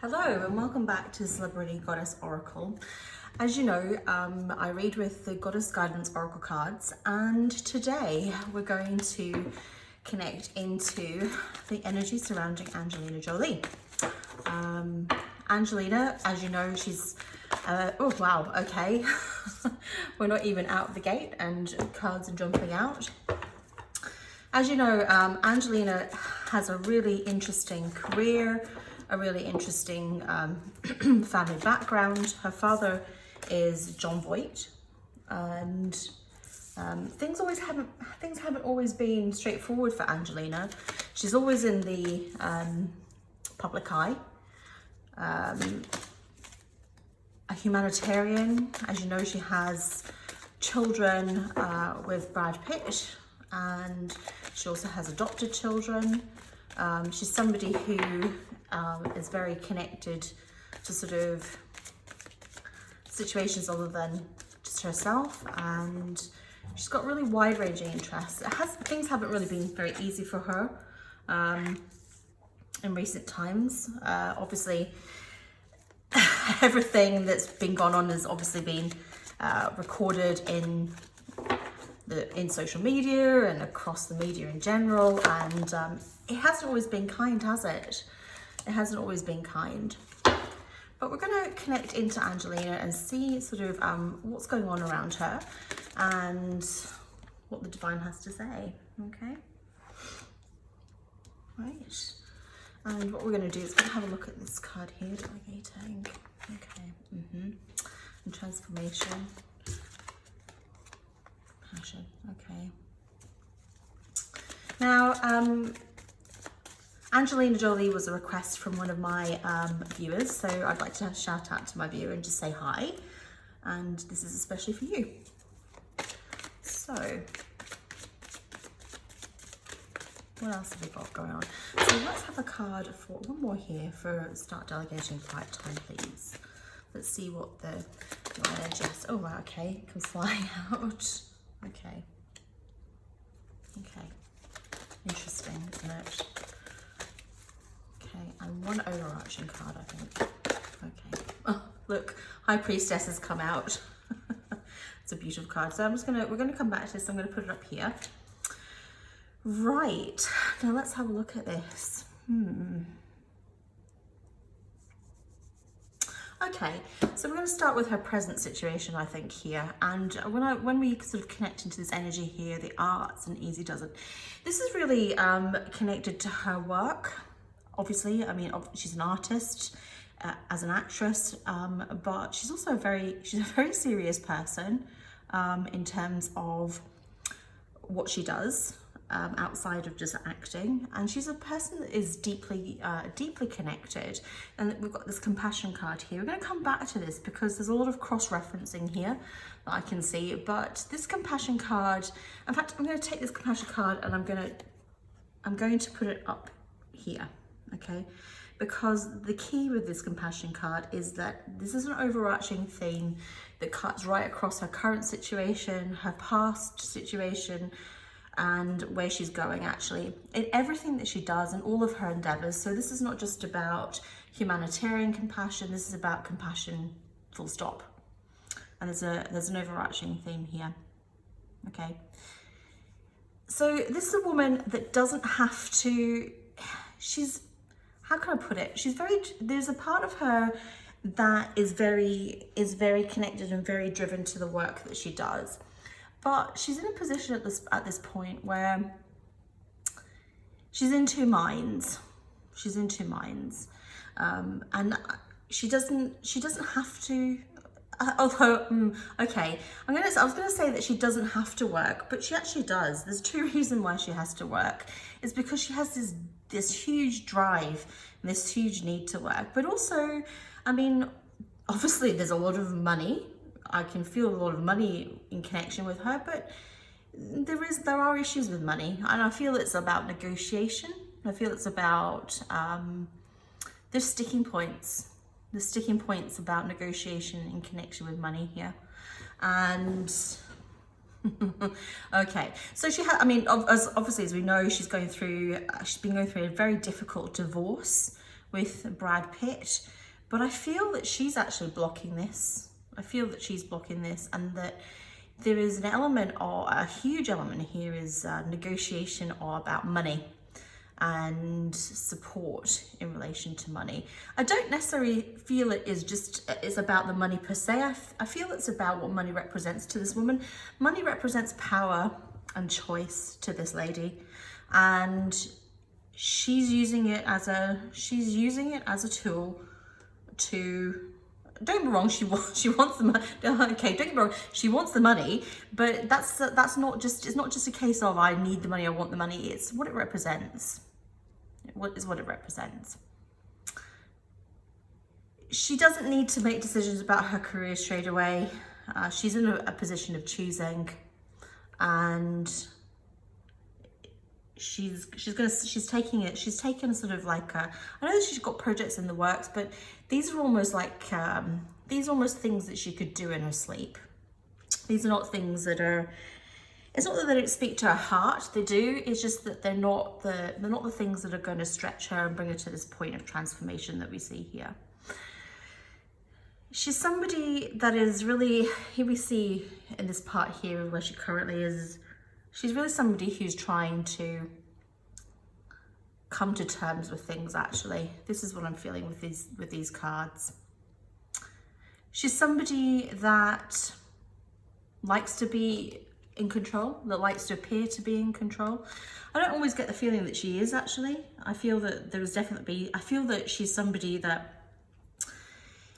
Hello and welcome back to Celebrity Goddess Oracle. As you know, I read with the Goddess Guidance Oracle cards, and today we're going to connect into the energy surrounding Angelina Jolie. Angelina, as you know, she's, oh wow, okay. We're not even out the gate and cards are jumping out. As you know, Angelina has a really interesting career, a really interesting family background. Her father is John Voight, and things haven't always been straightforward for Angelina. She's always in the public eye. A humanitarian, as you know, she has children with Brad Pitt, and she also has adopted children. She's somebody who is very connected to sort of situations other than just herself, and she's got really wide-ranging interests. Things haven't really been very easy for her in recent times. Obviously, everything that's been going on has obviously been recorded in social media and across the media in general, and it hasn't always been kind, has it? It hasn't always been kind. But we're going to connect into Angelina and see sort of what's going on around her and what the divine has to say. Okay, right. And what we're going to do is we're going to have a look at this card here, delegating. Okay, and transformation. Passion. Okay. Now, Angelina Jolie was a request from one of my viewers, so I'd like to shout out to my viewer and just say hi. And this is especially for you. So, what else have we got going on? So let's have a card for one more here for start delegating quiet time, please. Let's see what the energy is. Oh wow, okay, it comes flying out. Okay. Okay. Interesting, isn't it? Okay, and one overarching card, I think. Okay. Oh, look, High Priestess has come out. It's a beautiful card. So we're gonna come back to this. I'm gonna put it up here. Right. Now let's have a look at this. Okay, so we're going to start with her present situation, I think, here. And when we sort of connect into this energy here, the arts and easy does it. This is really connected to her work. Obviously, I mean, she's an artist as an actress, but she's also a very serious person in terms of what she does. Outside of just acting, and she's a person that is deeply connected, and we've got this compassion card here. We're going to come back to this because there's a lot of cross-referencing here that I can see, but this compassion card, in fact, I'm going to take this compassion card and I'm going to put it up here, okay? Because the key with this compassion card is that this is an overarching theme that cuts right across her current situation, her past situation, and where she's going actually in everything that she does and all of her endeavors. So this is not just about humanitarian compassion, this is about compassion full stop. And there's an overarching theme here. Okay, so this is a woman that doesn't have to, how can I put it, there's a part of her that is very connected and very driven to the work that she does. But she's in a position at this point where she's in two minds. She's in two minds, and she doesn't have to. Although, okay, I was gonna say that she doesn't have to work, but she actually does. There's two reasons why she has to work. It's because she has this huge drive and this huge need to work. But also, I mean, obviously, there's a lot of money. I can feel a lot of money in connection with her, but there are issues with money, and I feel it's about negotiation. I feel it's about there's sticking points. There's sticking points about negotiation in connection with money here, and okay. So she had. I mean, obviously, as we know, she's been going through a very difficult divorce with Brad Pitt, but I feel that she's actually blocking this. I feel that she's blocking this, and that there is an element, or a huge element here, is negotiation or about money and support in relation to money. I don't necessarily feel it is about the money per se. I feel it's about what money represents to this woman. Money represents power and choice to this lady, and she's using it as a tool to, don't get me wrong, she wants the money. Okay, don't get me wrong, she wants the money, but it's not just a case of I need the money, I want the money. It's what it represents. What it represents. She doesn't need to make decisions about her career straight away. She's in a position of choosing, and she's taking a sort of like I know that she's got projects in the works, but these are almost like things that she could do in her sleep. These are not things that are, it's not that they don't speak to her heart, they do, it's just that they're not the things that are going to stretch her and bring her to this point of transformation that we see here. She's somebody that is really, here we see in this part here where she currently is, she's really somebody who's trying to come to terms with things, actually. This is what I'm feeling with these cards. She's somebody that likes to be in control, that likes to appear to be in control. I don't always get the feeling that she is, actually. I feel that I feel that she's somebody that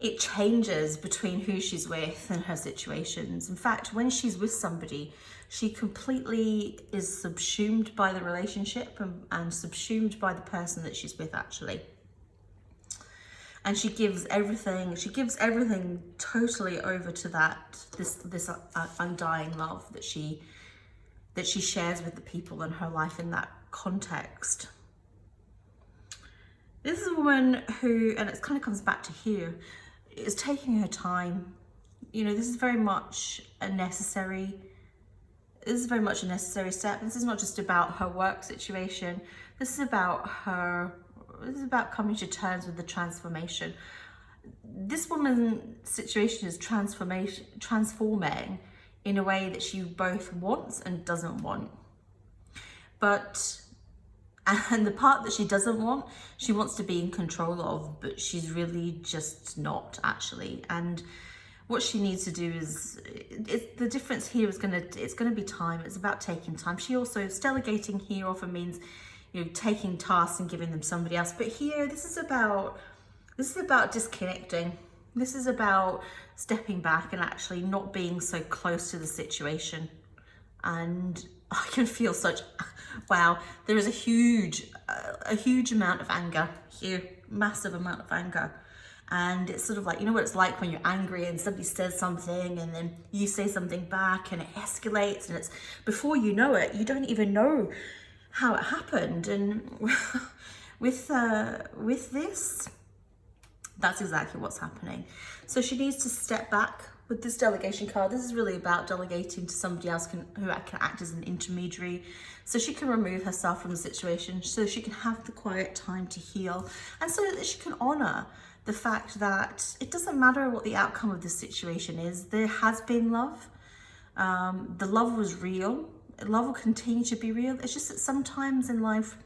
it changes between who she's with and her situations. In fact, when she's with somebody, she completely is subsumed by the relationship and subsumed by the person that she's with, actually. And she gives everything totally over to this undying love that she shares with the people in her life in that context. This is a woman who, and it kind of comes back to here, is taking her time. You know, this is very much a necessary step. This is not just about her work situation. This is about coming to terms with the transformation. This woman's situation is transforming in a way that she both wants and doesn't want. And the part that she doesn't want, she wants to be in control of, but she's really just not, actually. And what she needs to do is, the difference here is it's gonna be time. It's about taking time. She also, delegating here often means, you know, taking tasks and giving them somebody else. But here, this is about disconnecting. This is about stepping back and actually not being so close to the situation. And I can feel wow, there is a huge amount of anger here, massive amount of anger. And it's sort of like, you know what it's like when you're angry and somebody says something and then you say something back and it escalates, and it's, before you know it, you don't even know how it happened. And with this, that's exactly what's happening. So she needs to step back with this delegation card. This is really about delegating to somebody else who can act as an intermediary, so she can remove herself from the situation, so she can have the quiet time to heal, and so that she can honor the fact that it doesn't matter what the outcome of this situation is. There has been love. The love was real. Love will continue to be real. It's just that sometimes in life,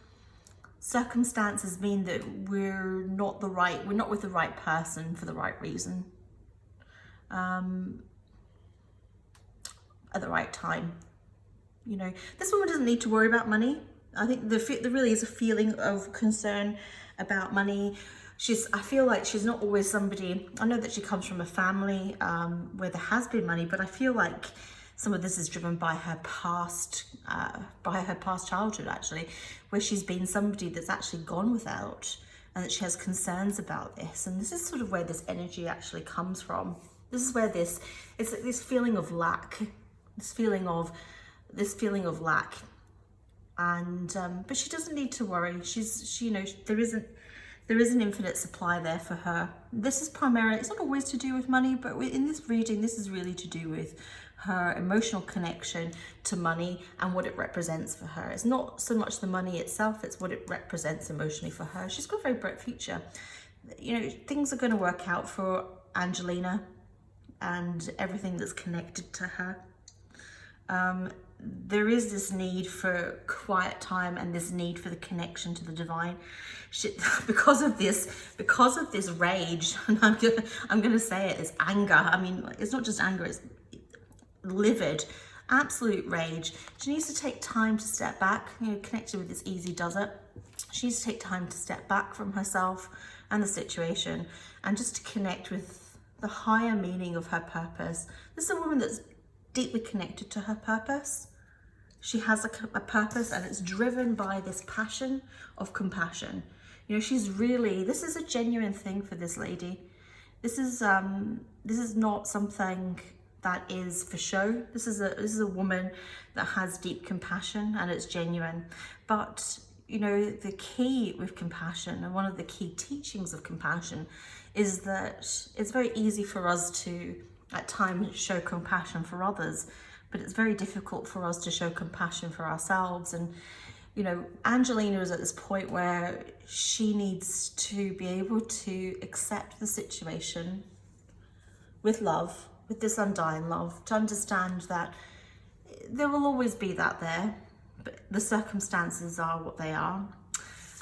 circumstances mean that we're not with the right person for the right reason, at the right time. You know, this woman doesn't need to worry about money. I think there really is a feeling of concern about money. I feel like she's not always somebody, I know that she comes from a family where there has been money, but I feel like some of this is driven by her past childhood, actually, where she's been somebody that's actually gone without, and that she has concerns about this. And this is sort of where this energy actually comes from. This is where it's this feeling of lack, this feeling of lack. And but she doesn't need to worry. You know, there There is an infinite supply there for her. This is primarily, it's not always to do with money, but in this reading, this is really to do with her emotional connection to money and what it represents for her. It's not so much the money itself, it's what it represents emotionally for her. She's got a very bright future. You know, things are going to work out for Angelina and everything that's connected to her. There is this need for quiet time and this need for the connection to the divine. Because of this rage, and I'm gonna say it, is anger. I mean, it's not just anger, it's livid, absolute rage. She needs to take time to step back. You know, connected with this easy does it. She needs to take time to step back from herself and the situation and just to connect with the higher meaning of her purpose. This is a woman that's deeply connected to her purpose. She has a purpose, and it's driven by this passion of compassion. You know, she's really, this is a genuine thing for this lady. This is not something that is for show. This is a woman that has deep compassion, and it's genuine. But you know, the key with compassion, and one of the key teachings of compassion, is that it's very easy for us to at times show compassion for others, but it's very difficult for us to show compassion for ourselves. And you know, Angelina is at this point where she needs to be able to accept the situation with love, with this undying love, to understand that there will always be that there, but the circumstances are what they are.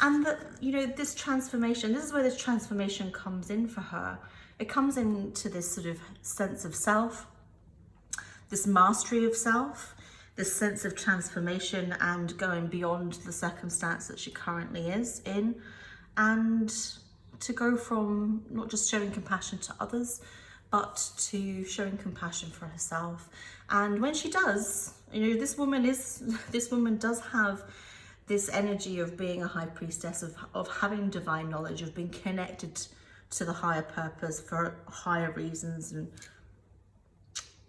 And that, you know, this transformation, this is where this transformation comes in for her. It comes into this sort of sense of self, this mastery of self, this sense of transformation and going beyond the circumstance that she currently is in, and to go from not just showing compassion to others, but to showing compassion for herself. And when she does, you know, this woman does have this energy of being a high priestess, of having divine knowledge, of being connected to the higher purpose for higher reasons, and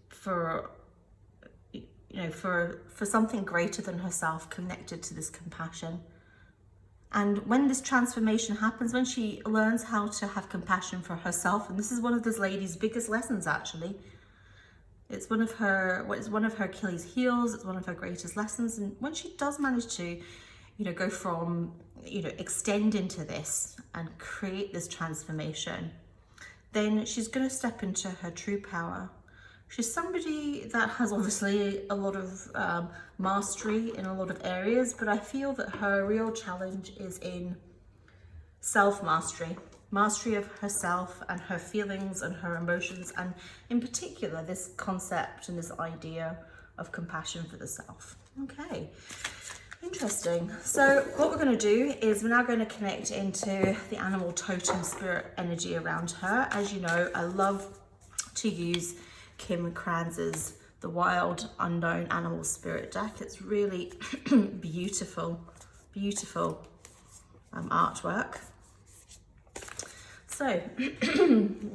for, you know, for something greater than herself, connected to this compassion. And when this transformation happens, when she learns how to have compassion for herself, and this is one of this lady's biggest lessons, actually. It's one of her Achilles' heels. It's one of her greatest lessons. And when she does manage to, you know, go from, you know, extend into this and create this transformation, then she's going to step into her true power. She's somebody that has obviously a lot of mastery in a lot of areas, but I feel that her real challenge is in self-mastery, mastery of herself and her feelings and her emotions, and in particular this concept and this idea of compassion for the self. Okay, interesting. So what we're going to do is we're now going to connect into the animal totem spirit energy around her. As you know, I love to use Kim Kranz's The Wild Unknown Animal Spirit deck. It's really beautiful artwork. So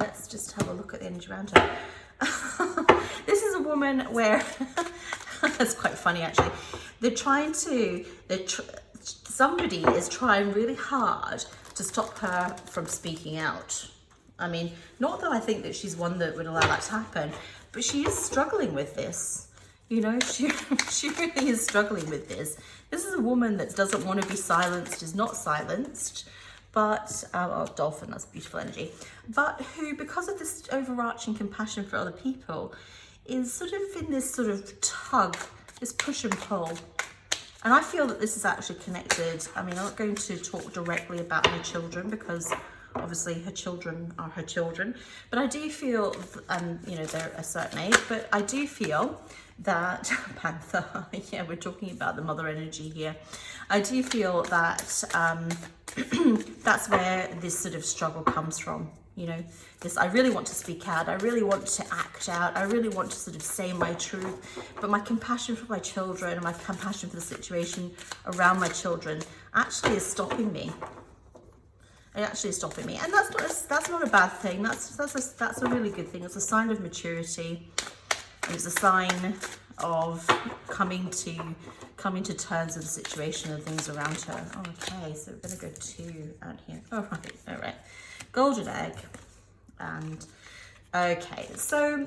let's just have a look at the energy around her. This is a woman where that's quite funny, actually. Somebody is trying really hard to stop her from speaking out. I mean, not that I think that she's one that would allow that to happen, but she is struggling with this. You know, she really is struggling with this. This is a woman that doesn't want to be silenced, is not silenced, but, oh, dolphin, that's beautiful energy. But who, because of this overarching compassion for other people, is sort of in this sort of tug, this push and pull. And I feel that this is actually connected. I mean, I'm not going to talk directly about her children because obviously her children are her children, but I do feel, you know, they're a certain age, but I do feel that, Panther, yeah, we're talking about the mother energy here. I do feel that that's where this sort of struggle comes from. You know, this, I really want to speak out, I really want to act out, I really want to sort of say my truth, but my compassion for my children and my compassion for the situation around my children actually is stopping me. It actually is stopping me, and that's not a bad thing. That's a really good thing. It's a sign of maturity. It's a sign of coming to terms with the situation and things around her. Okay, so we're gonna go 2 out here. All right. Golden egg. And okay, so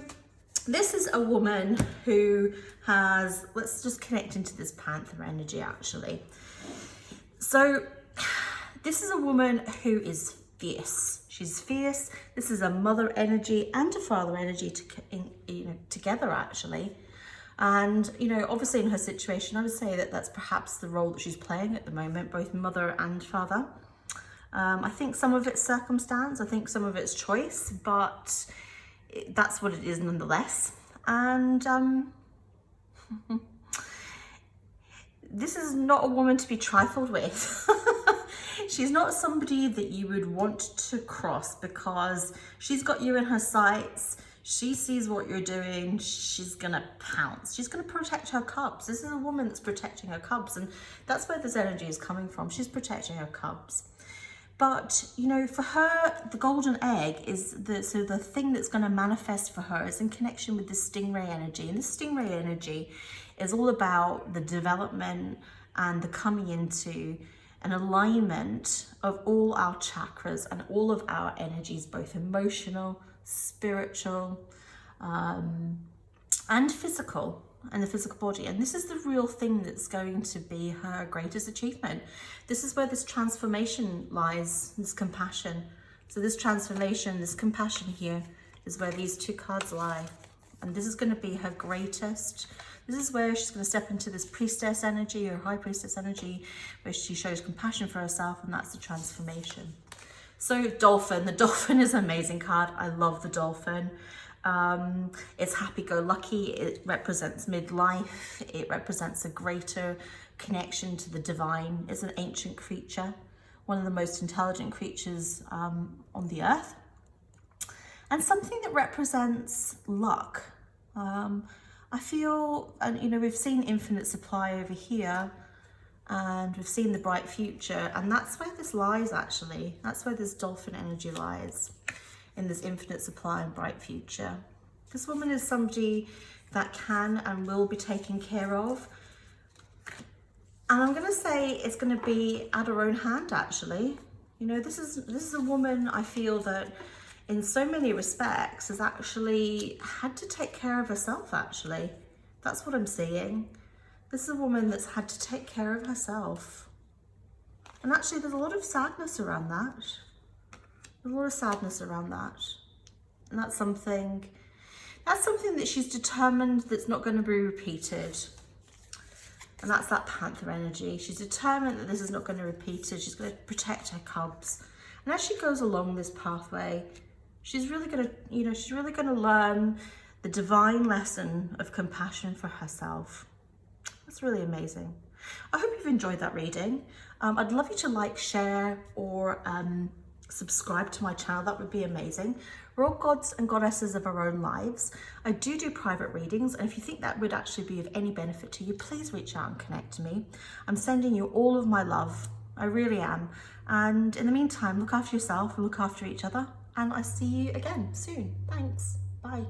this is a woman who has, let's just connect into this Panther energy actually. So this is a woman who is fierce. She's fierce. This is a mother energy and a father energy together actually. And, obviously in her situation, I would say that that's perhaps the role that she's playing at the moment, both mother and father. I think some of it's circumstance, I think some of it's choice, but that's what it is nonetheless. And this is not a woman to be trifled with. She's not somebody that you would want to cross because she's got you in her sights. She sees what you're doing. She's gonna pounce. She's gonna protect her cubs. This is a woman that's protecting her cubs, and that's where this energy is coming from. She's protecting her cubs. But, for her, the golden egg is the thing that's going to manifest for her is in connection with the stingray energy. And the stingray energy is all about the development and the coming into an alignment of all our chakras and all of our energies, both emotional, spiritual, and physical, and the physical body. And this is the real thing that's going to be her greatest achievement. This is where this transformation lies, this compassion. So this transformation, this compassion here is where these 2 cards lie. And this is going to be her greatest. This is where she's going to step into this priestess energy or high priestess energy, where she shows compassion for herself, and that's the transformation. So dolphin, the dolphin is an amazing card. I love the dolphin. It's happy-go-lucky. It represents midlife. It represents a greater connection to the divine. It's an ancient creature, one of the most intelligent creatures on the earth, and something that represents luck. I feel, and we've seen infinite supply over here, and we've seen the bright future, and that's where this lies actually. That's where this dolphin energy lies, in this infinite supply and bright future. This woman is somebody that can and will be taken care of. And I'm going to say it's going to be at her own hand actually. This is a woman I feel that in so many respects has actually had to take care of herself actually. That's what I'm seeing. This is a woman that's had to take care of herself. And actually there's a lot of sadness around that. There's a lot of sadness around that. And that's something that she's determined that's not going to be repeated. And that's that Panther energy. She's determined that this is not going to be repeated. She's going to protect her cubs. And as she goes along this pathway, she's really going to, learn the divine lesson of compassion for herself. That's really amazing. I hope you've enjoyed that reading. I'd love you to like, share, or subscribe to my channel. That would be amazing. We're all gods and goddesses of our own lives. I do private readings, and if you think that would actually be of any benefit to you, please reach out and connect to me. I'm sending you all of my love. I really am. And in the meantime, look after yourself and look after each other, and I'll see you again soon. Thanks. Bye.